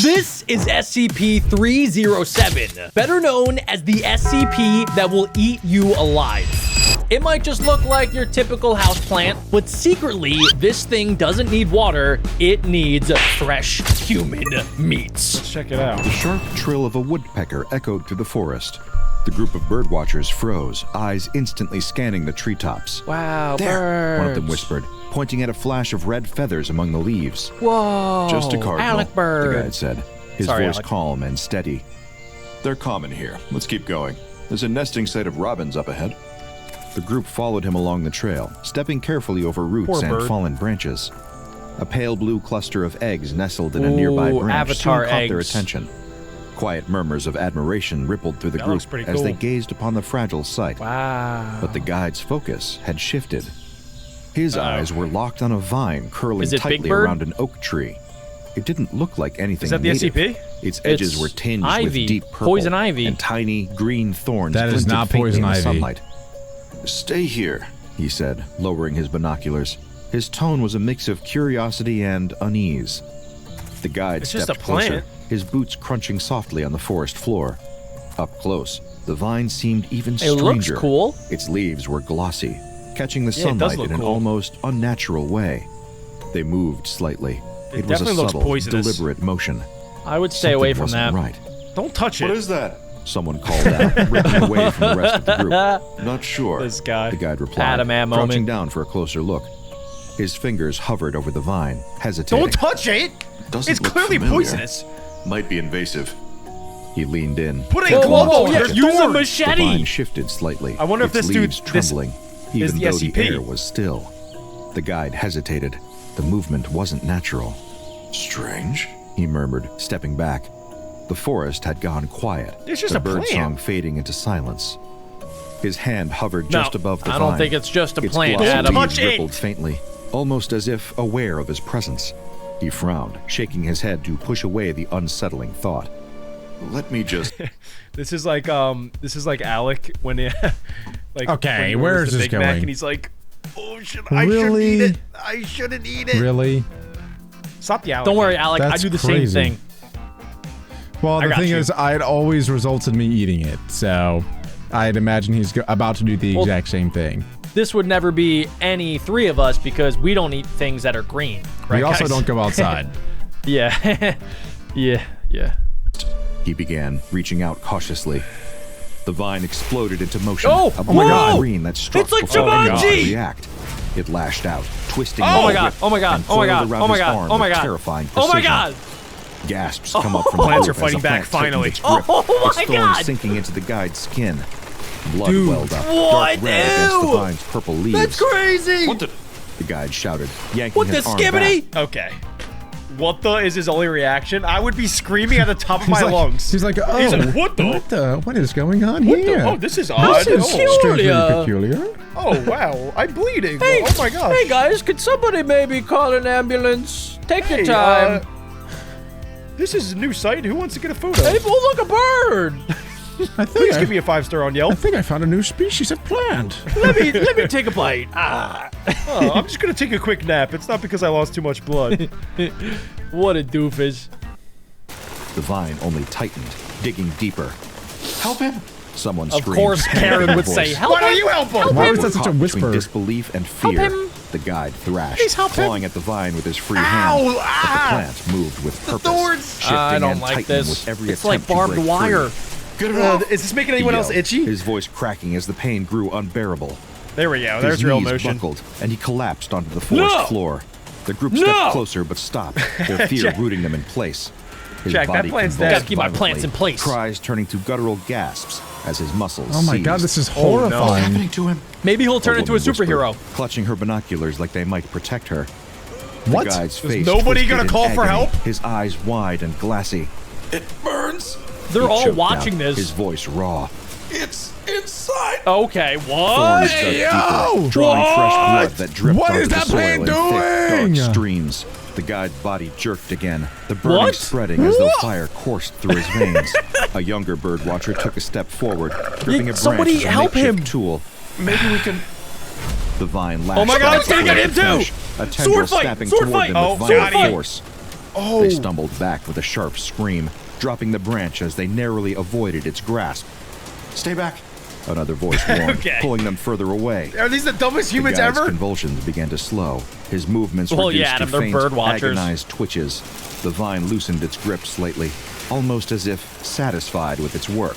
This is SCP-307, better known as the SCP that will eat you alive. It might just look like your typical houseplant, but secretly, this thing doesn't need water, it needs fresh human meats. Let's check it out. The sharp trill of a woodpecker echoed through the forest. The group of birdwatchers froze, eyes instantly scanning the treetops. Wow, There, birds. one of them whispered, pointing at a flash of red feathers among the leaves. Whoa, Just a cardinal, Alec bird. the guide said, his Sorry, voice Alec. calm and steady. They're common here. Let's keep going. There's a nesting site of robins up ahead. The group followed him along the trail, stepping carefully over roots Poor and bird. fallen branches. A pale blue cluster of eggs nestled in a nearby Ooh, branch Avatar soon caught their eggs. attention. Quiet murmurs of admiration rippled through the That group looks pretty as they cool. gazed upon the fragile sight. Wow. But the guide's focus had shifted. His eyes were locked on a vine curling Is it Big tightly Bird? around an oak tree. It didn't look like anything Is that the native. SCP? Its edges It's were tinged ivy. with deep purple Poison ivy. and tiny green thorns That is glinted not faintly poison in the ivy. sunlight. Stay here, he said, lowering his binoculars. His tone was a mix of curiosity and unease. The guide It's just stepped a plant. closer, his boots crunching softly on the forest floor. Up close, the vine seemed even It stranger. looks cool. Its leaves were glossy, catching the Yeah, it does sunlight look in an cool. almost unnatural way. They moved slightly. It It was a definitely looks subtle, poisonous. deliberate motion. I would stay Something away from wasn't that. right. Don't touch it. What is that? Someone called out, ripping away from the rest of the group. Not sure. This guy. The guide replied, Adam Man crouching moment. down for a closer look. His fingers hovered over the vine, hesitating. Don't touch it. Doesn't It's look clearly familiar. poisonous. Might be invasive. He leaned in. Put Whoa, in whoa, gloves. whoa, There's use a thorns. The machete. vine shifted slightly. I wonder if its this dude- leaves this trembling, is even the though SCP. the air was still. The guide hesitated. The movement wasn't natural. Strange, he murmured, stepping back. The forest had gone quiet. It's just the a bird plant. song fading into silence. His hand hovered No, just above the I vine. don't think it's just a Its plant, glossy Adam. leaves Touch it. rippled faintly, almost as if aware of his presence. He frowned, shaking his head to push away the unsettling thought. Let me just... This is like Alec when he, like. Okay, when he where orders is the this Big Mac going? and he's like, "Oh, I shouldn't Really? eat it. I shouldn't eat it." Really? Stop yelling. Don't worry, Alec. I That's do the crazy. same thing. Well, I the got thing you. is, it always results in me eating it, so I'd imagine he's about to do the Well- exact same thing. This would never be any three of us because we don't eat things that are green. Right, We also guys? don't go outside. Yeah. yeah. He began, reaching out cautiously. The vine exploded into motion. Oh, a oh blue my God. green that struck It's like before anyone could Jumanji! react. It lashed out, twisting Oh my and God, whipped oh my God, and oh my coiled God, around oh my his God, arm oh my with God. terrifying Oh my precision. God. Gasps come up from the Plants group are fighting as the back, plant tightened finally. its grip, Oh its my thorns God. sinking into the guide's skin. Blood Dude. welled up, What? dark red against the Ew. vine's purple leaves. That's crazy. What the guide shouted, yanking What the his arm skibbity? back. Okay. What the is his only reaction? I would be screaming at the top of my He's like, lungs. He's like, oh, He's like, what the? what is going on What the? here? Oh, this is odd. This is Oh. strangely Peculiar. peculiar. Oh wow, I'm bleeding. Hey, Oh my gosh. Hey guys, could somebody maybe call an ambulance? Take Hey, your time. this is a new site. Who wants to get a photo? Hey, oh, look, a bird. I think Please I, give me a 5-star on I Yelp. think I found a new species of plant. let me take a bite. Ah. Oh, I'm just gonna take a quick nap. It's not because I lost too much blood. What a doofus. The vine only tightened, digging deeper. Help him! Someone Of screamed. course, Karen would say, help Why don't him. you help him? Why They was were that such a caught whisper? Between disbelief and fear, him. the guide thrashed, Please help him. clawing at the vine with his free Ow, hand. But ah. the plant moved with purpose, thorns. shifting I don't and like tightening this. with every It's like attempt to barbed break wire. free. Get it Is this making He anyone else yelled, itchy? his voice cracking as the pain grew unbearable. There we go. His There's real knees motion. buckled, and he collapsed onto the forest No! floor. The group No! stepped closer but stopped, their fear Jack. rooting them in place. His Jack, that body plant's convulsed dead. Gotta keep my plants in violently, place. Cries turning to guttural gasps as his muscles Oh my seized. god, this is no. horrifying. to him? Maybe he'll turn into a woman whispered, superhero. clutching her binoculars like they might protect her. What? The guide's Is face nobody twisted gonna in call for agony, help? His eyes wide and glassy. It burns. They're He all choked watching out, this. His voice raw. It's inside. Okay, Thorns what? dug deeper, drawing fresh blood that dripped What onto is the that soil plant in thick, doing? dark streams. The guide's body jerked again, the burning What? spreading as though fire coursed through his veins. A younger bird watcher took a step forward, gripping a branch somebody as a help makeshift him. tool. Maybe we can. The vine lashed Oh my God, out it's gonna get him toward the too! flesh, a tendril Sword fight, snapping sword toward fight. them Oh, with sword violent fight. force. They stumbled back with a sharp scream, dropping the branch as they narrowly avoided its grasp. Stay back, another voice warned, pulling them further away. Are these the dumbest humans the guy's ever? convulsions began to slow. His movements Well, reduced yeah, to they're faint, bird watchers. agonized twitches. The vine loosened its grip slightly, almost as if satisfied with its work.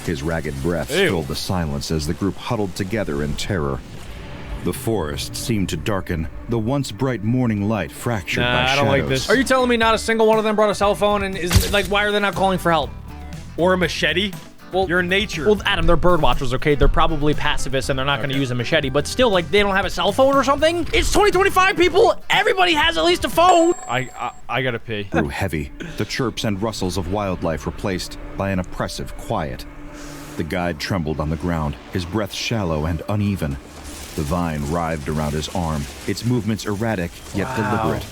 His ragged breath filled the silence as the group huddled together in terror. The forest seemed to darken, the once bright morning light fractured by I shadows. don't like this. Are you telling me not a single one of them brought a cell phone? And is like, why are they not calling for help? Or a machete? Well, you're in nature. Well, Adam, they're bird watchers, okay? They're probably pacifists and they're not going to use a machete, but still, like, they don't have a cell phone or something? It's 2025, people! Everybody has at least a phone! I gotta pee. Grew heavy, the chirps and rustles of wildlife replaced by an oppressive quiet. The guide trembled on the ground, his breath shallow and uneven. The vine writhed around his arm, its movements erratic yet deliberate.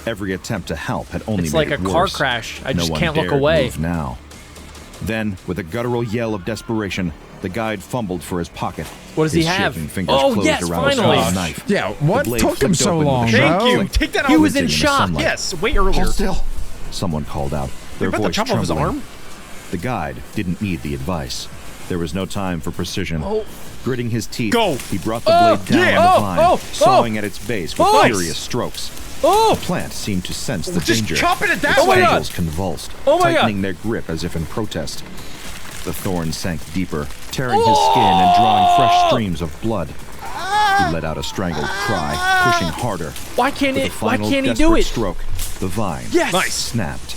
Every attempt to help had only It's made like it a car worse. crash. I No just one can't look dared away. Move now. Then, with a guttural yell of desperation, the guide fumbled for his pocket. What does he His have? shaking fingers Oh, closed yes, around his finally. own knife. Yeah, what The blade took him flicked so open with a long, sharp Thank bro? you. click. Take that out. He was in the shock. sunlight. Yes, way earlier. Hold still, someone called out, their about to voice chop off his trembling. arm? The guide didn't need the advice. There was no time for precision. Oh. Gritting his teeth, Go. he brought the blade down yeah. on the vine, Oh, sawing at its base with Nice. furious strokes. Oh! The plant seemed to sense the Just danger. chopping it that Its way. tendrils convulsed, Oh my God. tightening their grip as if in protest. The thorns sank deeper, tearing his skin and drawing fresh streams of blood. He let out a strangled cry, pushing harder. Why can't With it? a Why final can't he desperate do it? stroke, the vine Yes. snapped.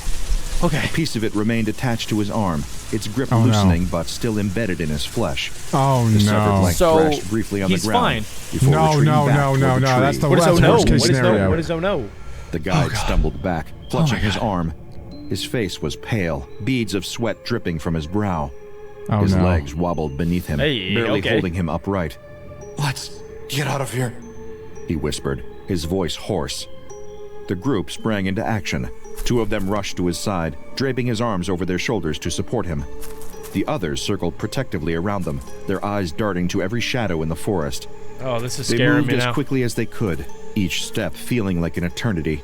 Okay. A piece of it remained attached to his arm, its grip Oh, no. loosening but still embedded in his flesh. Oh The severed no. length So, thrashed briefly on the he's ground fine. before No, retreating no, back no, toward no, the no, tree. that's the- What is That's oh no? worst case What is no? scenario. What is oh no? The guide stumbled back, clutching my his God. arm. His face was pale, beads of sweat dripping from his brow. Oh His no. legs wobbled beneath him, Hey, barely okay. holding him upright. Let's get out of here. He whispered, his voice hoarse. The group sprang into action. Two of them rushed to his side, draping his arms over their shoulders to support him. The others circled protectively around them, their eyes darting to every shadow in the forest. Oh, this is They scaring moved me as now. quickly as they could, each step feeling like an eternity.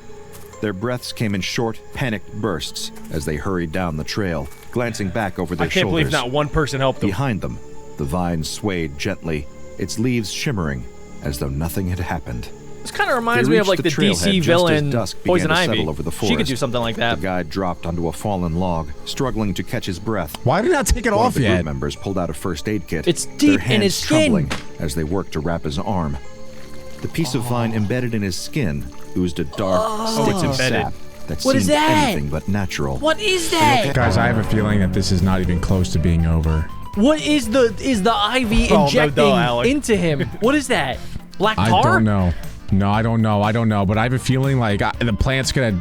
Their breaths came in short, panicked bursts as they hurried down the trail, glancing back over their I can't shoulders. believe not one person helped them. Behind them, the vine swayed gently, its leaves shimmering as though nothing had happened. This kind of reminds They me of like reached the the DC trailhead just as villain dusk began Poison to settle Ivy. over the She could forest. do something like The that. guide dropped onto a fallen log, struggling to catch his breath. Why did I not take it One of off the group yet? members pulled out a first aid kit. It's their deep in hands his skin. trembling as they worked to wrap his arm. The piece of vine embedded in his skin oozed a dark, sticky embedded. sap that What seemed is that? anything but natural. What is that? Guys, I have a feeling that this is not even close to being over. What is the IV Oh, no, injecting Alec. into him? What is that? Black I tar? don't know. No, I don't know. I don't know. But I have a feeling like the plant's gonna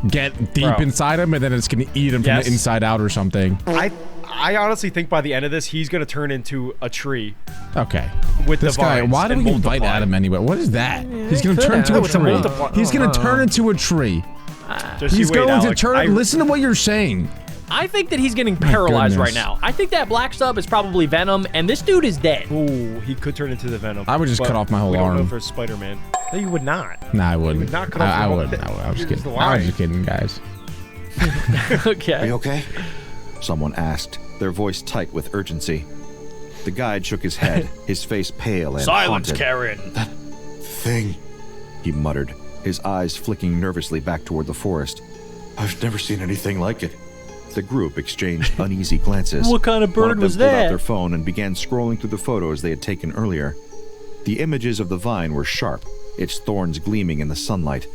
get deep Bro. inside him, and then it's gonna eat him from Yes. the inside out or something. I honestly think by the end of this, he's gonna turn into a tree. Okay. With This the guy, vines why do and we invite multiply. Adam anyway? What is that? He's gonna could turn into have. a It's a tree. multiply- He's gonna turn into a tree. Just He's you wait, going to Alec. turn. Listen to what you're saying. I think that he's getting paralyzed right goodness. now. I think that black stuff is probably venom, and this dude is dead. Ooh, he could turn into the Venom. I would just but cut off my whole we don't know arm. for Spider-Man. No, you would not. Nah, I wouldn't. would not cut off I your wouldn't. arm. I was You're kidding. just I was lying. just kidding, guys. Are Okay. you okay? Someone asked, their voice tight with urgency. The guide shook his head, his face pale and haunted. Karen. Thing. He muttered, his eyes flicking nervously back toward the forest. I've never seen anything like it. The group exchanged uneasy glances. What kind of bird One of them was pulled out that? their phone and began scrolling through the photos they had taken earlier. The images of the vine were sharp, its thorns gleaming in the sunlight.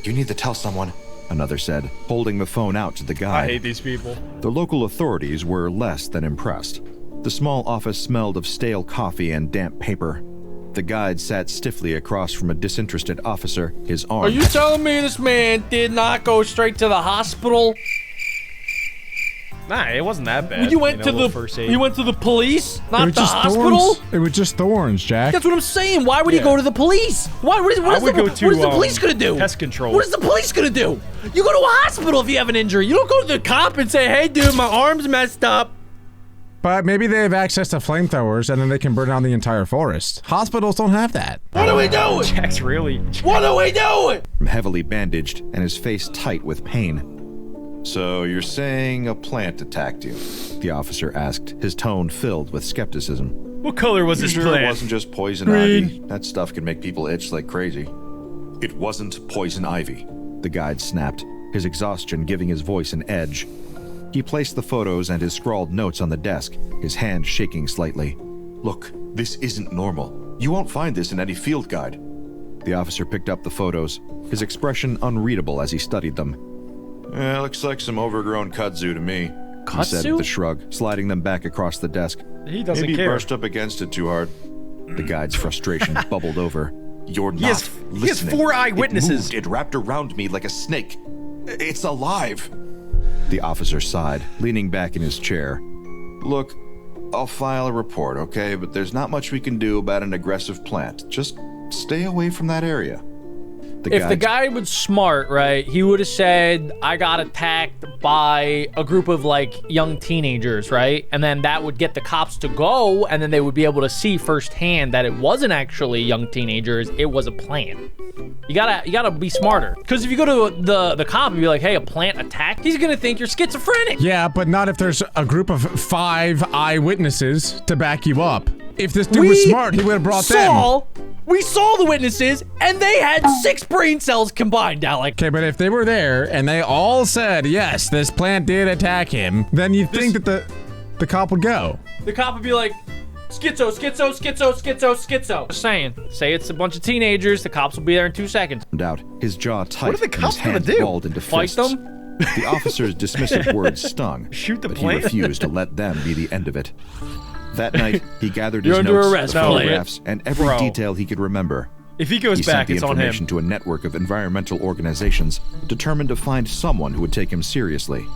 You need to tell someone. Another said, holding the phone out to the I guide. hate these people. The local authorities were less than impressed. The small office smelled of stale coffee and damp paper. The guide sat stiffly across from a disinterested officer, his arm. Are you telling me this man did not go straight to the hospital? Nah, it wasn't that bad. You went know, to little the first aid. you went to the police, It not was the just hospital. thorns. It was just thorns, Jack. That's what I'm saying. Why would he Yeah. go to the police? Why? What is I would go to, what is the police gonna do? pest control. What is the police gonna do? You go to a hospital if you have an injury. You don't go to the cop and say, "Hey, dude, my arm's messed up." But maybe they have access to flamethrowers and then they can burn down the entire forest. Hospitals don't have that. What are we doing? Jack's really. What are we doing? Heavily bandaged and his face tight with pain. So you're saying a plant attacked you? The officer asked, his tone filled with skepticism. What color was this Sure, plant? it wasn't just poison Green. ivy. That stuff can make people itch like crazy. It wasn't poison ivy. The guide snapped, his exhaustion giving his voice an edge. He placed the photos and his scrawled notes on the desk, his hand shaking slightly. Look, this isn't normal. You won't find this in any field guide. The officer picked up the photos, his expression unreadable as he studied them. Looks like some overgrown kudzu to me. He said with a shrug, sliding them back across the desk. He doesn't Maybe care. brushed up against it too hard. The guide's frustration bubbled over. You're He not has listening. 4 eyewitnesses. It moved. It wrapped around me like a snake. It's alive. The officer sighed, leaning back in his chair. Look, I'll file a report, okay? But there's not much we can do about an aggressive plant. Just stay away from that area. If the guy was smart, right, he would have said, I got attacked by a group of, like, young teenagers, right? And then that would get the cops to go, and then they would be able to see firsthand that it wasn't actually young teenagers, it was a plant. You gotta be smarter. Because if you go to the cop and be like, hey, a plant attacked, he's gonna think you're schizophrenic. Yeah, but not if there's a group of 5 eyewitnesses to back you up. If this dude was smart, he would have brought them. We saw the witnesses, and they had 6 brain cells combined, Alec. Okay, but if they were there and they all said, yes, this plant did attack him, then you'd think that the cop would go. The cop would be like, schizo. Just saying. Say it's a bunch of teenagers, the cops will be there in 2 seconds. Out, his jaw tight, What are the and his cops gonna hands do? balled into Fight fists. them? The officer's dismissive words stung, Shoot the but plant? he refused to let them be the end of it. That night, he gathered his You're under notes, arrest, the no. photographs, and every Bro. detail he could remember. If he goes He back, sent the it's on information him. to a network of environmental organizations determined to find someone who would take him seriously.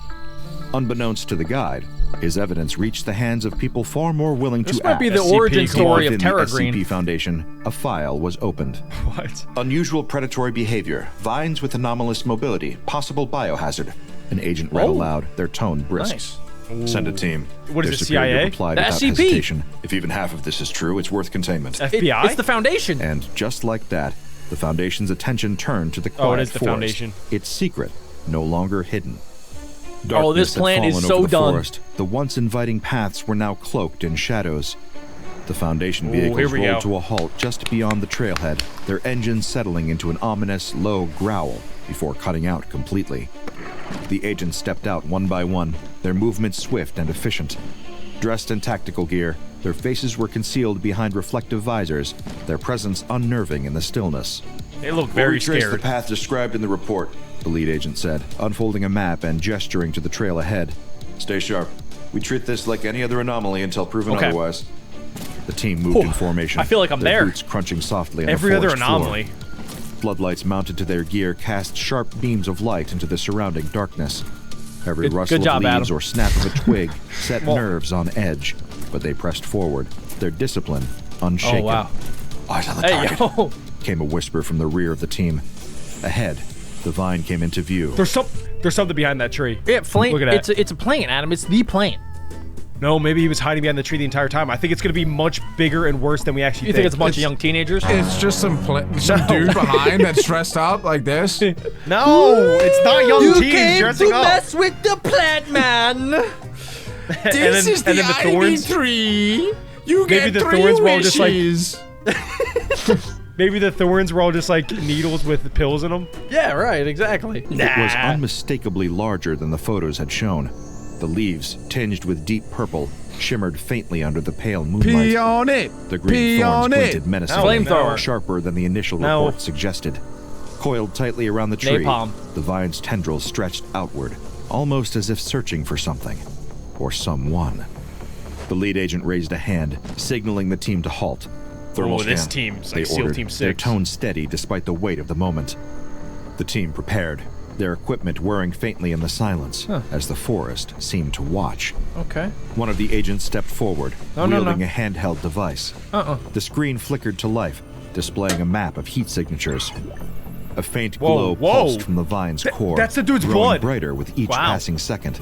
Unbeknownst to the guide, his evidence reached the hands of people far more willing This to might act. be the SCP origin story of Within Terra the Green. SCP Foundation, a file was opened. What? Unusual predatory behavior. Vines with anomalous mobility. Possible biohazard. An agent read aloud, their tone brisk. Nice. Send a team. What is Their the superior CIA? replied The without SCP. hesitation. If even half of this is true, it's worth containment. FBI? It's the Foundation. And just like that, the Foundation's attention turned to the quiet Oh, it is the forest. Foundation. Its secret, no longer hidden. Oh, Darkness this had plan is fallen so over the done. forest. The once inviting paths were now cloaked in shadows. The Foundation here vehicles we rolled go. to a halt just beyond the trailhead, their engines settling into an ominous, low growl before cutting out completely. The agents stepped out one by one, their movements swift and efficient. Dressed in tactical gear, their faces were concealed behind reflective visors, their presence unnerving in the stillness. They look We'll very retrace the scared. path described in the report. The lead agent said, unfolding a map and gesturing to the trail ahead. Stay sharp. We treat this like any other anomaly until proven Okay. otherwise. The team moved in formation. I feel like I'm their there. Boots crunching softly on Every the other forest floor. anomaly. Floodlights mounted to their gear cast sharp beams of light into the surrounding darkness. Every Good rustle job, of leaves Adam. or snap of a twig set nerves on edge, but they pressed forward, their discipline unshaken. Oh, wow. Eyes on the Hey, target. yo. Came a whisper from the rear of the team. Ahead, the vine came into view. There's something behind that tree. Yeah, flame. Look at that. It's a plant, Adam. It's the plant. No, maybe he was hiding behind the tree the entire time. I think it's going to be much bigger and worse than we actually You think it's a bunch of young teenagers? It's just some dude behind that's dressed up like this. No, it's not young teens dressing up. with the plant man. This is the and then the ivy thorns. tree. You Maybe get the 3 thorns were all just like- wishes. Maybe the thorns were all just like needles with pills in them. Yeah, right. Exactly. It was unmistakably larger than the photos had shown. The leaves, tinged with deep purple, shimmered faintly under the pale moonlight. Pee on it. The green Pee thorns on glinted it. menacingly, Flamethrower. sharper than the initial No. report suggested. Coiled tightly around the tree, Napalm. the vine's tendrils stretched outward, almost as if searching for something. Or someone. The lead agent raised a hand, signaling the team to halt. Thermal Oh, this scan. team's They like SEAL ordered, Team their 6. tone steady despite the weight of the moment. The team prepared, their equipment whirring faintly in the silence, as the forest seemed to watch. Okay. One of the agents stepped forward, no. wielding a handheld device. The screen flickered to life, displaying a map of heat signatures. A faint Whoa, glow pulsed from the vine's core. that's the dude's growing blood. brighter with each passing second.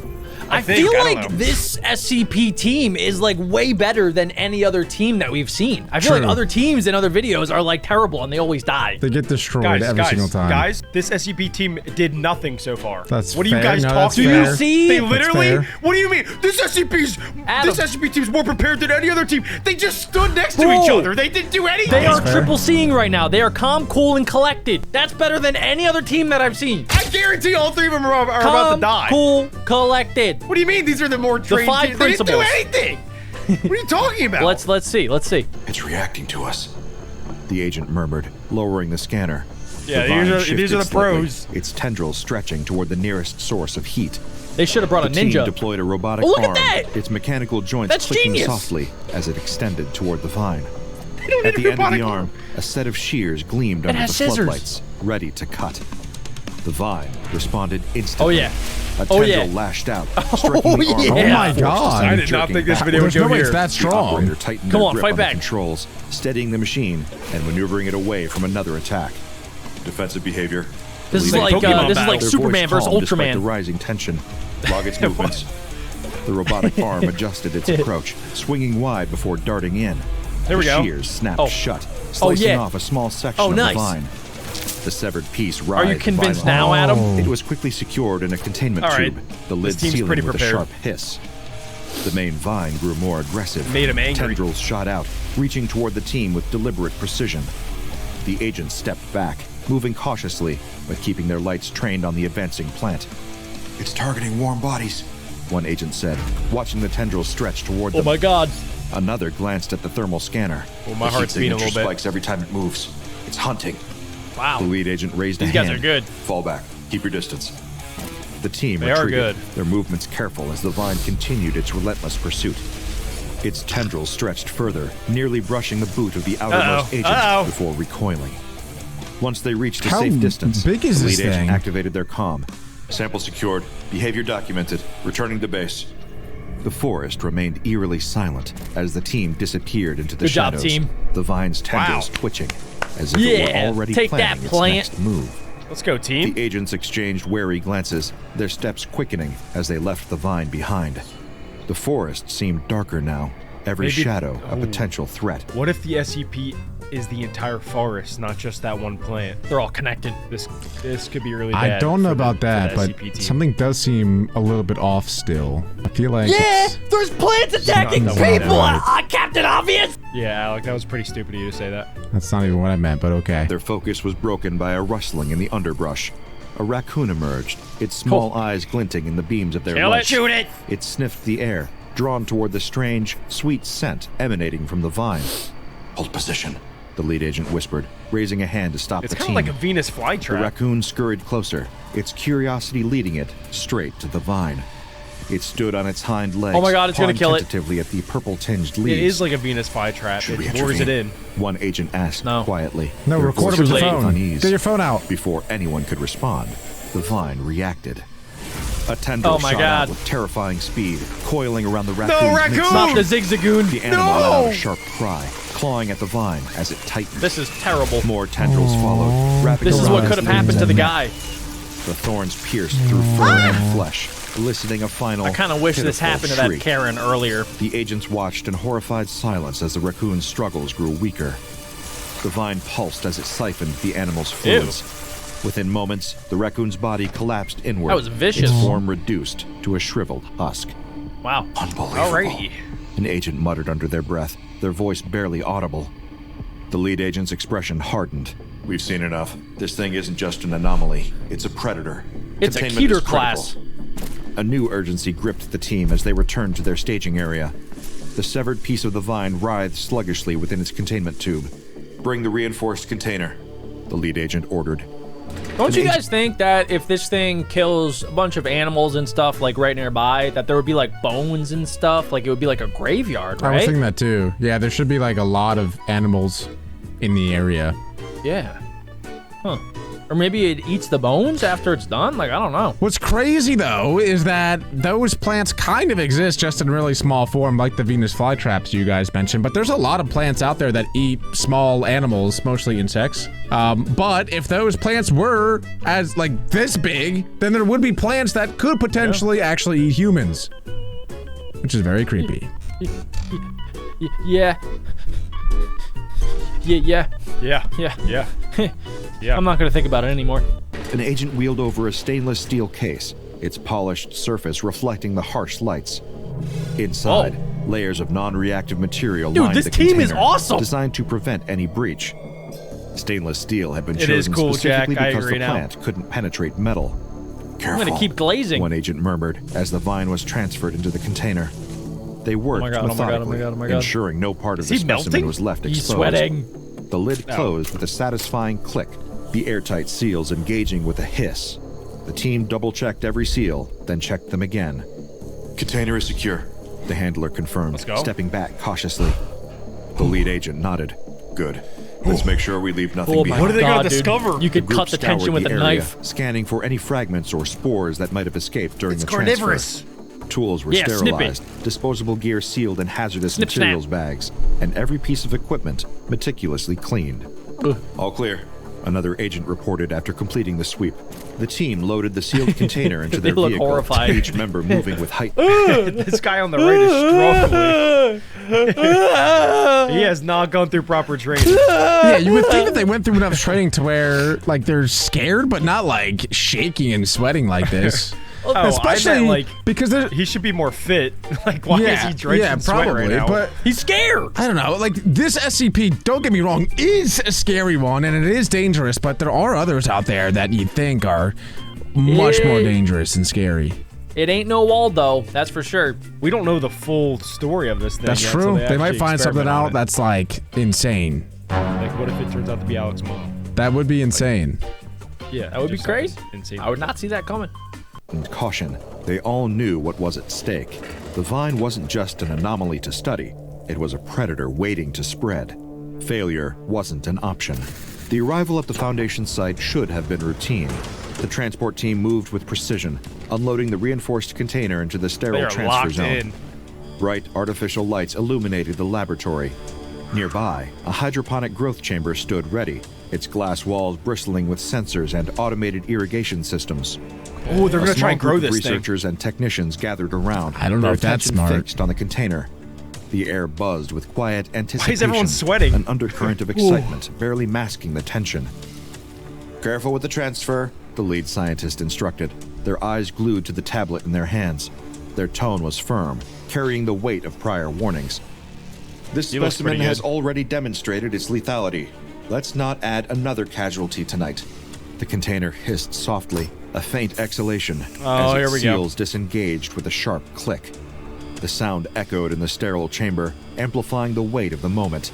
I think, feel I don't like know. this SCP team is like way better than any other team that we've seen. I feel like True. other teams in other videos are like terrible and they always die. They get destroyed every single time. Guys, this SCP team did nothing so far. That's what are you fair. guys No, that's talking Do you about? see? They That's literally. fair. What do you mean? This Adam. SCP team's more prepared than any other team. They just stood next to each Bro. other. They didn't do anything. They are fair. triple C'ing right now. They are calm, cool, and collected. That's better than any other team that I've seen. I guarantee all three of them are about Calm, to die. cool, collected. What do you mean? These are the more trained. five teams? They didn't do principles. anything. What are you talking about? Let's see. It's reacting to us. The agent murmured, lowering the scanner. Yeah, The vine these are shifted the slightly, pros. its tendrils stretching toward the nearest source of heat. They should have brought The a ninja. team deployed a robotic Oh, look at arm, that! its mechanical joints That's clicking genius! softly as it extended toward the vine. They don't At need the a end of the robotic arm, a set of shears gleamed under the has scissors. floodlights, ready to cut. The vine responded instantly. Oh, yeah. A Oh, tendril yeah. lashed out, striking the arm. yeah. with Oh my force, God. I did not jerking think this back. video would There's no go way here. it's that The strong. operator tightened Come their on, grip fight on the back. controls, steadying the machine and maneuvering it away from another attack. Defensive behavior. This is Leading like Pokemon this is like battle. their Superman voice versus calmed despite the Ultraman. rising tension. Log its movements. The robotic arm adjusted its approach, swinging wide before darting in. There we the go. shears snapped Oh. shut, slicing yeah. off a small section Oh, of nice. the vine. The severed piece Are you writhed convinced violently. now, Adam? Oh. It was quickly secured in a containment All right. tube, the lid This team's sealing pretty with prepared. a sharp hiss. The main vine grew more aggressive. Made him angry. Tendrils shot out, reaching toward the team with deliberate precision. The agents stepped back, moving cautiously, but keeping their lights trained on the advancing plant. It's targeting warm bodies. One agent said, watching the tendrils stretch toward Oh them. my God. Another glanced at the thermal scanner. Well, my The heat heart's beating a signature little bit. spikes every time it moves. It's hunting. Wow. The lead agent raised a These hand. guys are good. Fall back. Keep your distance. The team They are retreated, good. their movements careful as the vine continued its relentless pursuit. Its tendrils stretched further, nearly brushing the boot of the outermost Uh-oh. agent Uh-oh. before recoiling. Once they reached a How safe distance, big is the this lead agent thing? activated their comm. Sample secured. Behavior documented. Returning to base. The forest remained eerily silent as the team disappeared into the Good job, shadows. team. The vine's tendrils Wow. twitching, as if it were Yeah, already take that, planning its plant. next move. Let's go, team. The agents exchanged wary glances, their steps quickening as they left the vine behind. The forest seemed darker now, every Maybe- shadow a Ooh. potential threat. What if the SCP is the entire forest, not just that one plant? They're all connected. This could be really bad. I don't know for the- about for that, the but SCP team. something does seem a little bit off still. I feel like Yeah, it's- there's plants attacking not the one people. that- Captain Obvious. Yeah, Alec, that was pretty stupid of you to say that. that's not even what I meant, but okay. Their focus was broken by a rustling in the underbrush. A raccoon emerged, its small eyes glinting in the beams of their Kill it, light. shoot it. It sniffed the air, drawn toward the strange, sweet scent emanating from the vine. Hold position. The lead agent whispered, raising a hand to stop It's the kind team. of like a Venus The flytrap. raccoon scurried closer, its curiosity leading it straight to the vine. It stood on its hind legs, Oh my God, it's gonna pawing kill it. tentatively at the purple-tinged leaves. It is like a Venus flytrap. Should we It lures it in. One agent asked No. quietly. No, their record it with voices your late. phone. unease. Get your phone out. Before anyone could respond, the vine reacted. A tendril Oh my shot God. out with terrifying speed, coiling around the raccoon's raccoon! midsection. Not the zigzagoon. The animal let out a sharp cry, clawing at the vine as it tightened. This is terrible. More tendrils followed, wrapping This is around what its could have limbs happened to and the neck. guy. The thorns pierced through fur and flesh, eliciting a final. I kind of wish this pitiful happened to that shriek. Karen earlier. The agents watched in horrified silence as the raccoon's struggles grew weaker. The vine pulsed as it siphoned the animal's fluids. Within moments, the raccoon's body collapsed inward. That was vicious. Its form reduced to a shriveled husk. Wow. Unbelievable. Alrighty. An agent muttered under their breath, their voice barely audible. The lead agent's expression hardened. We've seen enough. This thing isn't just an anomaly. It's a predator. It's a Containment is Keter class. critical. A new urgency gripped the team as they returned to their staging area. The severed piece of the vine writhed sluggishly within its containment tube. Bring the reinforced container. The lead agent ordered. Don't you guys think that if this thing kills a bunch of animals and stuff like right nearby, that there would be like bones and stuff? Like it would be like a graveyard, I was right? thinking that too. Yeah, there should be like a lot of animals in the area. Yeah. Huh. Or maybe it eats the bones after it's done? Like, I don't know. What's crazy, though, is that those plants kind of exist just in really small form, like the Venus flytraps you guys mentioned, but there's a lot of plants out there that eat small animals, mostly insects. But if those plants were as, like, this big, then there would be plants that could potentially actually eat humans. Which is very creepy. Yeah. Yeah. I'm not gonna think about it anymore. An agent wheeled over a stainless steel case, its polished surface reflecting the harsh lights. Inside, layers of non-reactive material lined this the team is container, awesome! designed to prevent any breach. Stainless steel had been It is chosen cool, specifically Jack. I because the agree now. plant couldn't penetrate metal. Careful, I'm gonna keep glazing. one agent murmured as the vine was transferred into the container. They worked methodically, ensuring no part of the specimen melting? was left He's exposed. sweating. The lid closed with a satisfying click, the airtight seals engaging with a hiss. The team double-checked every seal, then checked them again. Container is secure. The handler confirmed, Let's go. stepping back cautiously. The lead agent nodded. Good. Let's make sure we leave nothing Oh my behind. What are they gonna God, dude. discover? You could group cut the tension scoured with the a area, knife. scanning for any fragments or spores that might have escaped during It's the carnivorous. transfer. Tools were Yeah, snip it. sterilized, disposable gear sealed in hazardous Snip, materials snap. bags, and every piece of equipment meticulously cleaned. All clear. Another agent reported after completing the sweep. The team loaded the sealed container into They their look vehicle, horrified. each member moving with height. This guy on the right is struggling. He has not gone through proper training. Yeah, you would think that they went through enough training to where, like, they're scared, but not, like, shaking and sweating like this. I Especially, meant, like, because they're... he should be more fit. Like, why is he drenched in sweat right now? but... He's scared. I don't know, like, this SCP, don't get me wrong, is a scary one, and it is dangerous, but there are others out there that you think are much more dangerous and scary. It ain't no Waldo, that's for sure. We don't know the full story of this thing That's yet, true. so They might actually find something experiment on out it. that's, like, insane. Like, what if it turns out to be Alex's mom? That would be insane. Yeah, That would be just crazy. insane. I would not see that coming. And caution, they all knew what was at stake. The vine wasn't just an anomaly to study, it was a predator waiting to spread. Failure wasn't an option. The arrival at the Foundation site should have been routine. The transport team moved with precision, unloading the reinforced container into the They sterile are transfer locked zone. in. Bright artificial lights illuminated the laboratory. Nearby, a hydroponic growth chamber stood ready, its glass walls bristling with sensors and automated irrigation systems. Oh, they're A gonna try small and grow group of this thing. researchers and technicians gathered around. I don't know their if that's attention smart. fixed on the container. The air buzzed with quiet anticipation. everyone sweating? An undercurrent of excitement, barely masking the tension. Careful with the transfer, the lead scientist instructed, their eyes glued to the tablet in their hands. Their tone was firm, carrying the weight of prior warnings. This He looks specimen pretty has good. already demonstrated its lethality. Let's not add another casualty tonight. The container hissed softly, a faint exhalation, Oh, as here its we go. seals disengaged with a sharp click. The sound echoed in the sterile chamber, amplifying the weight of the moment.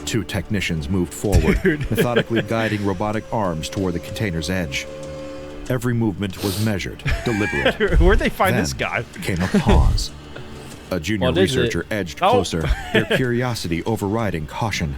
Two technicians moved forward, methodically guiding robotic arms toward the container's edge. Every movement was measured, deliberate. Where'd they find Then this guy? came a pause. A junior What is it? researcher edged Oh. closer, their curiosity overriding caution.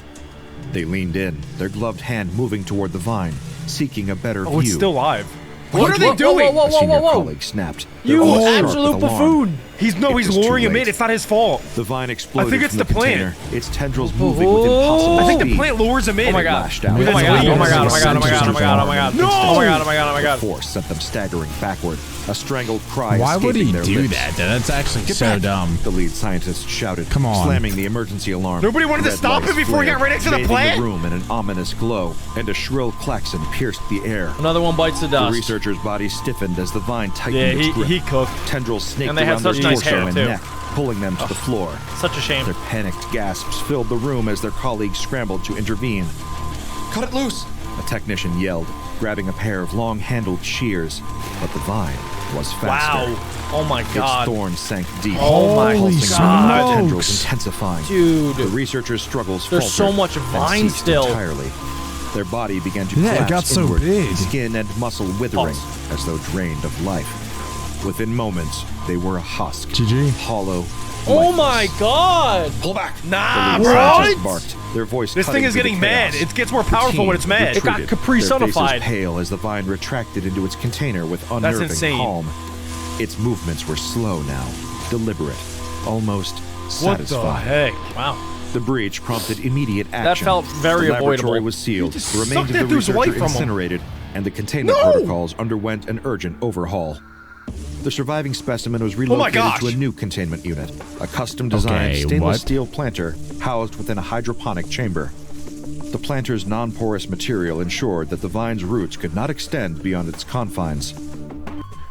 They leaned in, their gloved hand moving toward the vine, seeking a better Oh, view. it's still live. What What are they doing? Whoa, A senior whoa. colleague snapped. You their eyes sharp absolute with alarm. buffoon. He's It was luring too him in. late. It's not his fault. The vine exploded I think it's from the the plant. container, its tendrils moving with impossible I think speed. the plant lures him in. Oh my God. Lashed out. With Oh my its God, oh leaves. my God, oh my God, oh my God, oh my God, oh my God. No! Oh my God, oh my God, oh my God. Force sent them staggering backward, a strangled cry Why would escaping he their do lips. that? That's actually Get so back! dumb. The lead scientist shouted, Come on. slamming the emergency alarm. Nobody wanted to Red stop lights him before he got flared, right next to the bathing plant? the room in an ominous glow, and a shrill klaxon pierced the air. Another one bites the The dust. researcher's body stiffened as the vine tightened Yeah, its grip. he cooked. Tendrils snaked And they had around their such nice torso hair, and too. neck, pulling them to the floor. Such a shame. Their panicked gasps filled the room as their colleagues scrambled to intervene. Cut it loose. A technician yelled, grabbing a pair of long-handled shears, but the vine was faster. Wow. Oh my Its God. thorns sank deep, Oh my pulsing God. through the tendrils Smokes. intensifying. Dude. The researchers' struggles There's so faltered, much then vine ceased still. entirely. Their body began to Yeah, it collapse got so inward, big. skin and muscle withering as though drained of life. Within moments, they were a husk. GG. Hollow. Oh lifeless. my god! Pull back. Nah, The lead bro. scientist barked, their voice This cutting thing is through the getting mad. chaos. It gets more The powerful team when it's mad. It got retreated, Capri their Sunified. faces pale as the vine retracted into its container with unnerving insane. calm. Its movements were slow now, deliberate, almost What the satisfied. heck? Wow. The breach prompted immediate action. felt very the laboratory avoidable. was sealed, just the remains sucked of that the dude's researcher life from him. incinerated, and the containment protocols underwent an urgent overhaul. The surviving specimen was relocated gosh. to a new containment unit, a custom-designed Okay, stainless what? steel planter housed within a hydroponic chamber. The planter's non-porous material ensured that the vine's roots could not extend beyond its confines.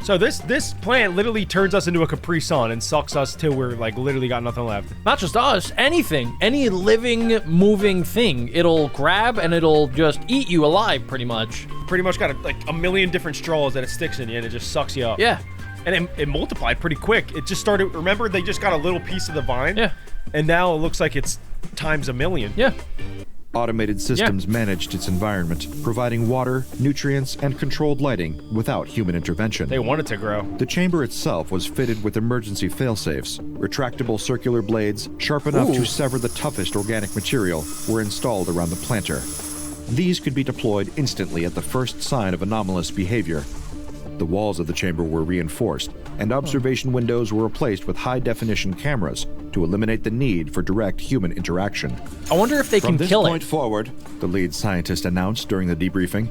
So this plant literally turns us into a Capri Sun and sucks us till we're like literally got nothing left. Not just us, anything. Any living, moving thing. It'll grab and it'll just eat you alive, pretty much. Pretty much got like a million different straws that it sticks in you and it just sucks you up. Yeah. And it multiplied pretty quick. It just started, remember they just got a little piece of the vine? Yeah. And now it looks like it's times a million. Yeah. Automated systems managed its environment, providing water, nutrients, and controlled lighting without human intervention. They want it to grow. The chamber itself was fitted with emergency failsafes. Retractable circular blades, sharp enough to sever the toughest organic material, were installed around the planter. These could be deployed instantly at the first sign of anomalous behavior. The walls of the chamber were reinforced, and observation windows were replaced with high-definition cameras to eliminate the need for direct human interaction. I wonder if they From can this kill point it. forward, the lead scientist announced during the debriefing,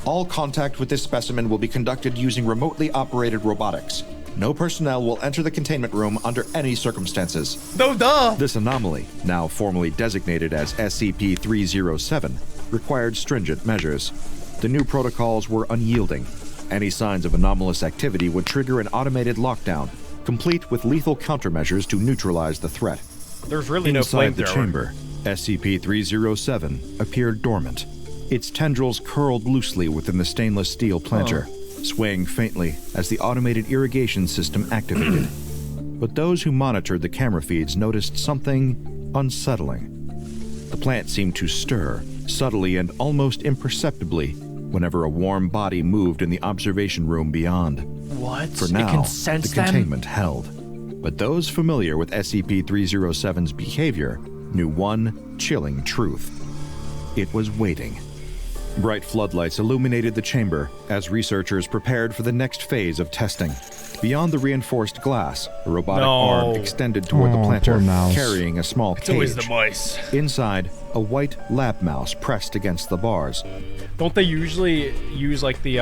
all contact with this specimen will be conducted using remotely operated robotics. No personnel will enter the containment room under any circumstances. No, duh! This anomaly, now formally designated as SCP-307, required stringent measures. The new protocols were unyielding. Any signs of anomalous activity would trigger an automated lockdown, complete with lethal countermeasures to neutralize the threat. There's really no Inside the flamethrower. chamber, SCP-307 appeared dormant. Its tendrils curled loosely within the stainless steel planter, swaying faintly as the automated irrigation system activated. But those who monitored the camera feeds noticed something unsettling. The plant seemed to stir, subtly and almost imperceptibly, whenever a warm body moved in the observation room beyond. What? For It now, can sense the them? containment held. But those familiar with SCP-307's behavior knew one chilling truth. It was waiting. Bright floodlights illuminated the chamber as researchers prepared for the next phase of testing. Beyond the reinforced glass, a robotic arm extended toward the Oh, planter, poor mouse. carrying a small It's always cage. the mice. Inside, a white lab mouse pressed against the bars. Don't they usually use like the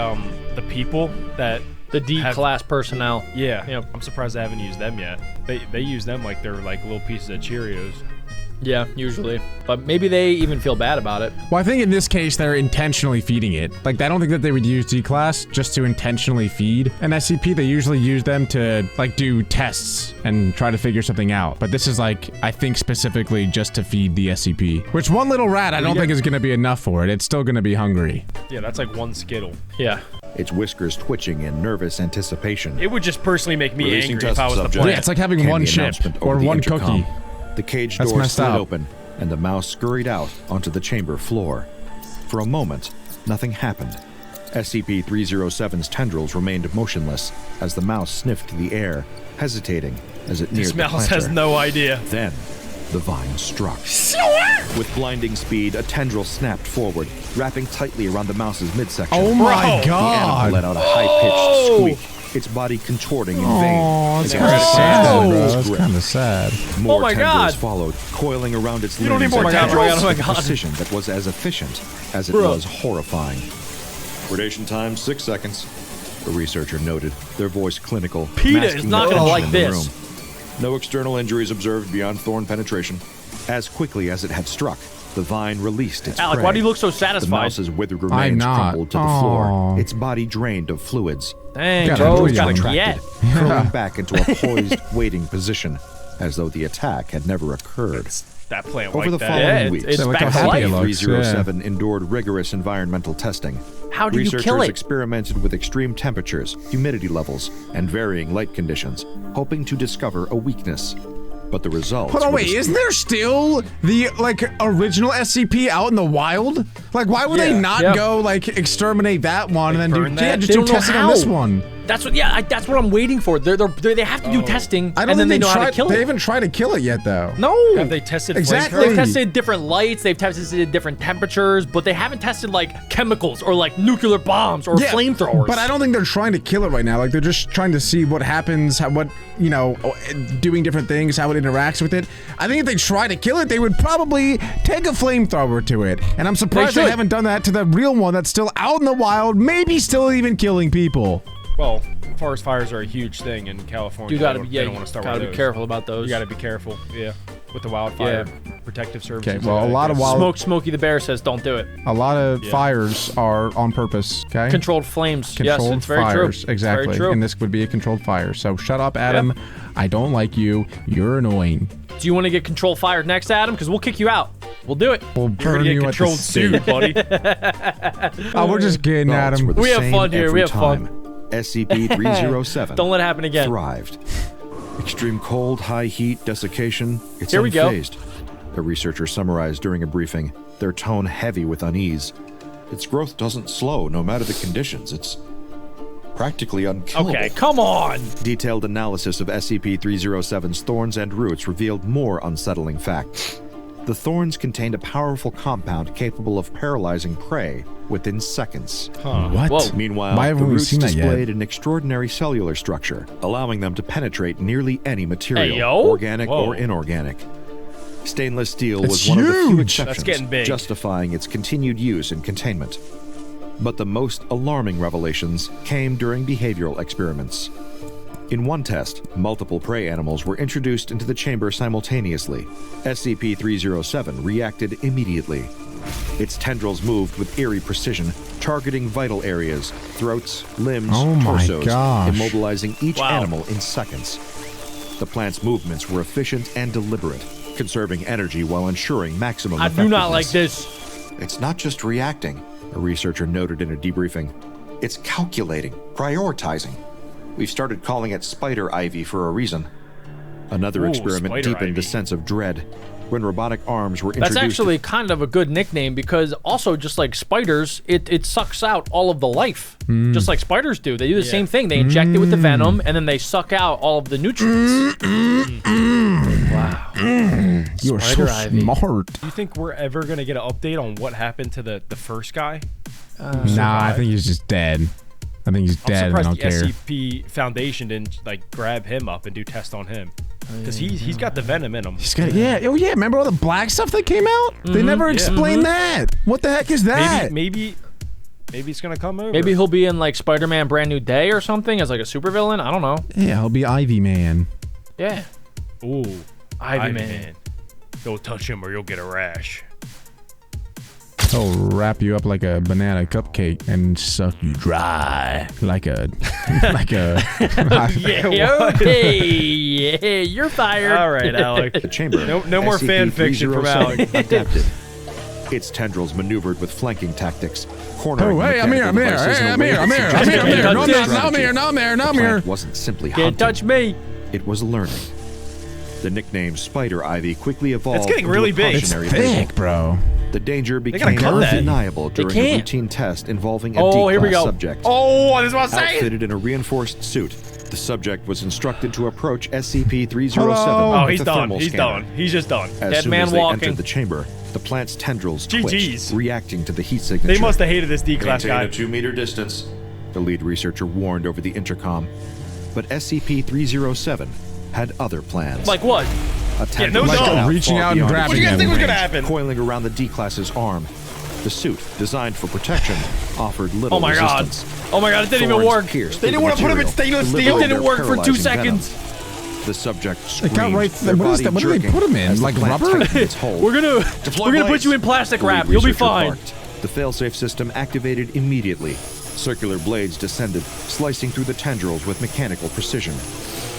people that The D-class personnel. yeah. Yep. I'm surprised they haven't used them yet. They use them like they're like little pieces of Cheerios. Yeah, usually. But maybe they even feel bad about it. Well, I think in this case, they're intentionally feeding it. Like, I don't think that they would use D-Class just to intentionally feed an SCP. They usually use them to, like, do tests and try to figure something out. But this is, like, I think specifically just to feed the SCP. Which one little rat I don't think is going to be enough for it. It's still going to be hungry. Yeah, that's like one Skittle. Yeah. Its whiskers twitching in nervous anticipation. It would just personally make me Releasing angry if I test was the subject. plant. Yeah, it's like having Came one the chip announcement or over the one intercom. cookie. The cage That's door messed slid up. open, and the mouse scurried out onto the chamber floor. For a moment, nothing happened. SCP-307's tendrils remained motionless as the mouse sniffed the air, hesitating as it neared This the mouse planter. has no idea. Then, the vine struck. With blinding speed, a tendril snapped forward, wrapping tightly around the mouse's midsection. Oh my The animal let god. out a high-pitched squeak, its body contorting in vain. Oh, it's as it kind of grabbed sad, onto bro. its It's grip. kind of sad. More Oh my tendrils God. followed, coiling around its You don't need limbs more and tendrils. tendrils Oh my with a God. precision that was as efficient as it Bro. was horrifying. Predation time, 6 seconds. The researcher noted, their voice clinical. PETA masking is not the gonna tension like in the this. room. No external injuries observed beyond thorn penetration. As quickly as it had struck, the vine released its Alec, prey. why do you look so The satisfied? mouse's withered I'm remains not. crumpled to the Aw. floor, its body drained of fluids. Dang, Gotta bro, do it's got something. a Contracted, yet. curling back into a poised, waiting position, as though the attack had never occurred. That plant Over like the that. following Yeah, weeks, it's look back how to happy it life. looks. 307 endured rigorous environmental testing. How do you Researchers kill it? experimented with extreme temperatures, humidity levels, and varying light conditions, hoping to discover a weakness. But the results Hold on, were wait, dis- isn't there still the, like, original SCP out in the wild? Like, why would they not Yeah. go, like, exterminate that one and then do, burn yeah, that? just They do don't know testing on this how. one? That's what. Yeah, that's what I'm waiting for. They have to do testing, I don't and then they think know how to kill they it. haven't tried to kill it yet, though. No. Have they tested Exactly. flamethrowers? They've tested different lights. They've tested different temperatures, but they haven't tested like chemicals or like nuclear bombs or flamethrowers. But I don't think they're trying to kill it right now. Like they're just trying to see what happens, doing different things, how it interacts with it. I think if they try to kill it, they would probably take a flamethrower to it. And I'm surprised they haven't done that to the real one that's still out in the wild, maybe still even killing people. Well, forest fires are a huge thing in California. You gotta They be, don't want to start gotta with be those. careful about those. You gotta be careful, with the wildfire protective services. Okay, well, a lot of Smokey the Bear says don't do it. a lot of fires are on purpose. Okay. Controlled flames. Controlled yes, it's very fires, true. exactly. Very true. And this would be a controlled fire. So shut up, Adam. I don't like you. You're annoying. Do you want to get controlled fire next, Adam? Because we'll kick you out. We'll do it. We'll You're burn gonna you get at the controlled stake. soon, buddy. Oh, we're just kidding, Results Adam. were the We have same fun here, every we have fun. time. SCP-307 Don't let it happen again. thrived. Extreme cold, high heat, desiccation, it's Here we go. unfazed. A researcher summarized during a briefing, their tone heavy with unease. Its growth doesn't slow no matter the conditions. It's practically unkillable. Okay, come on. Detailed analysis of SCP-307's thorns and roots revealed more unsettling facts. The thorns contained a powerful compound capable of paralyzing prey within seconds. What? Whoa. Meanwhile, Why haven't the we roots seen that yet? displayed an extraordinary cellular structure, allowing them to penetrate nearly any material, Hey, yo. organic Whoa. or inorganic. Stainless steel It's was one of the few huge. exceptions, That's getting big. justifying its continued use in containment. But the most alarming revelations came during behavioral experiments. In one test, multiple prey animals were introduced into the chamber simultaneously. SCP-307 reacted immediately. Its tendrils moved with eerie precision, targeting vital areas, throats, limbs, Oh my torsos, gosh. immobilizing each Wow. animal in seconds. The plant's movements were efficient and deliberate, conserving energy while ensuring maximum I do not like effectiveness. this. It's not just reacting, a researcher noted in a debriefing. It's calculating, prioritizing. We've started calling it Spider Ivy for a reason. Another Ooh, experiment Spider deepened Ivy. a sense of dread when robotic arms were That's introduced. actually kind of a good nickname because also just like spiders, it sucks out all of the life. Just like spiders do. They do the same thing. They inject it with the venom and then they suck out all of the nutrients. Wow. You are so Spider Ivy. smart. Do you think we're ever gonna get an update on what happened to the first guy? Nah, I think he's just dead. I think he's dead and I I'm don't surprised care. the SCP Foundation didn't like grab him up and do tests on him, because he's got the venom in him. He's got, oh yeah, remember all the black stuff that came out? They never explained that. What the heck is that? Maybe it's gonna come over. Maybe he'll be in like Spider-Man Brand New Day or something as like a supervillain. I don't know. Yeah, he'll be Ivy Man. Yeah. Ooh, Ivy Man. Don't touch him or you'll get a rash. He'll wrap you up like a banana cupcake and suck you dry like a Yeah. Okay. You're fired. All right, Alec. the chamber. No more fan fiction from Alec. adapted. Its tendrils maneuvered with flanking tactics, cornering Oh, hey, I'm here, mechanical I'm here, devices hey, in a I'm way here, that I'm here, I'm suggested here, I'm here, Can't no, I'm touch here, this. no, I'm here, no, I'm here, no, I'm The here. plant wasn't simply Can't hunting. touch me. It was learning. The nickname Spider Ivy quickly evolved. It's getting into really a big. It's cautionary label. thick, bro. The danger gotta became cut that. undeniable They during a can't. routine test involving a Oh, here we D-class go. subject. Oh, this is what I'm saying. Outfitted in a reinforced suit, the subject was instructed to approach SCP-307 Hello? Oh, with he's a done. thermal He's scanner. done. He's just done. As Dead soon man as they walking. entered the chamber, the plant's tendrils GGs. twitched, reacting to the heat signature. They must have hated this D-class Maintain guy. a 2-meter distance, the lead researcher warned over the intercom. But SCP-307 had other plans. Like what? a tactical no, scout no. Reaching far out and beyond grabbing its What do you guys think was range, gonna happen? Coiling around the D-class's arm. The suit, designed for protection, offered little Oh my god. resistance. Oh my god, it didn't even Thorns work. pierced They through didn't the want to put him in material, stainless steel. delivering It didn't their work for 2 paralyzing venom. seconds. The subject They screamed, got right. their What is body that? What do they jerking put him in? as the Like plant rubber? tightened its hold. We're gonna put blades. you in plastic The lead wrap. You'll be researcher fine. barked. The failsafe system activated immediately. Circular blades descended, slicing through the tendrils with mechanical precision.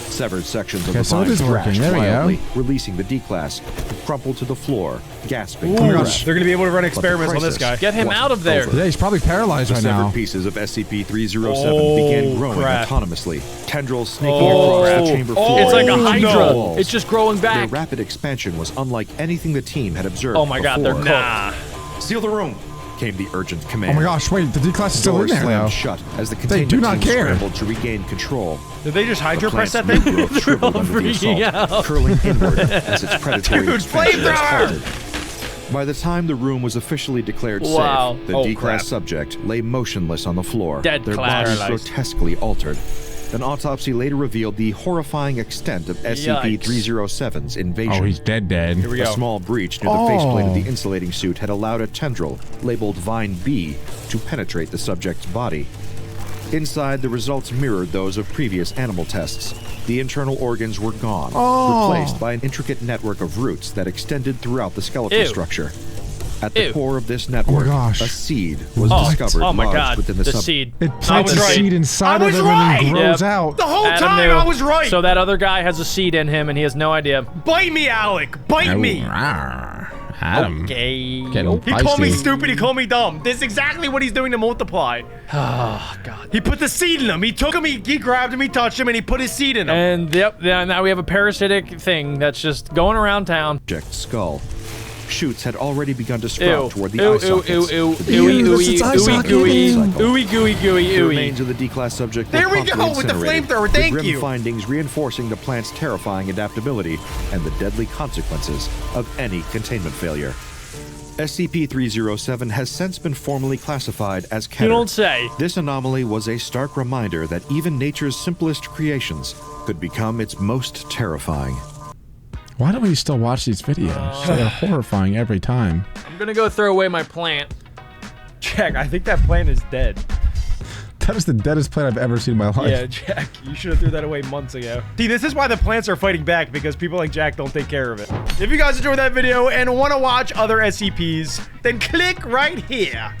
Severed sections of Okay, the so it vine is working. crashed There we go. wildly, releasing the D-class, who crumpled to the floor, gasping. for Ooh, breath. they're gonna be able to run experiments on this crisis guy. Get him wasn't out of there. over. Yeah, he's probably paralyzed The right severed now. pieces of SCP-307 Oh, began growing crap. autonomously, tendrils snaking Oh, across the chamber oh, floor. It's like a no. hydra. Walls. It's just growing Their back. rapid expansion was unlike anything the team had observed Oh my god, they're before. cooked. Nah. Seal the room. came the urgent Oh command. my gosh, wait, the D-class is still in Doors there slammed though. shut as the They containment do not team care. scrambled to regain control. Did they just hydro press that plant's thing? new growth shriveled under the freaking assault, out. curling inward as its predatory Dude, expansion was flamethrower! halted. By the time the room was officially declared Wow. safe, the Oh, D-class crap. subject lay motionless on the floor, Dead their class. bodies Paralyzed. grotesquely altered. An autopsy later revealed the horrifying extent of SCP-307's invasion. Oh, he's dead. Here we A go. small breach near the faceplate of Oh. the insulating suit had allowed a tendril, labeled Vine B, to penetrate the subject's body. Inside, the results mirrored those of previous animal tests. The internal organs were gone, replaced by an intricate network of roots that extended throughout the skeletal Ew. structure. At the Ew. core of this network, gosh. a seed was Oh, discovered oh my lodged god, within the the sub- seed. It I plants was a right. seed inside I of was him and then right! grows Yep. out. The whole Adam time knew. I was right. So that other guy has a seed in him and he has no idea. Bite me, Alec. Bite me. Adam. Okay. Getting He called me feisty. stupid. He called me dumb. This is exactly what he's doing to multiply. Oh, God. He put the seed in him. He took him, he grabbed him, he touched him, and he put his seed in him. And yep, yeah, now we have a parasitic thing that's just going around town. subject's skull. Shoots had already begun to sprout Ew. toward the Ew, eye ew, sockets. ew, ew, The ooey, Ew, that's ooey, its eye ooey, socket. gooey, Cycle. ooey, gooey, gooey, The ooey. remains of the D-class subject There were we go, promptly with the incinerated, flamethrower, with thank grim you. findings reinforcing the plant's terrifying adaptability and the deadly consequences of any containment failure. SCP-307 has since been formally classified as You Keter. don't say. This anomaly was a stark reminder that even nature's simplest creations could become its most terrifying. Why do we still watch these videos? They're horrifying every time. I'm gonna go throw away my plant. Jack, I think that plant is dead. That is the deadest plant I've ever seen in my life. Yeah, Jack, you should have threw that away months ago. See, this is why the plants are fighting back, because people like Jack don't take care of it. If you guys enjoyed that video and want to watch other SCPs, then click right here.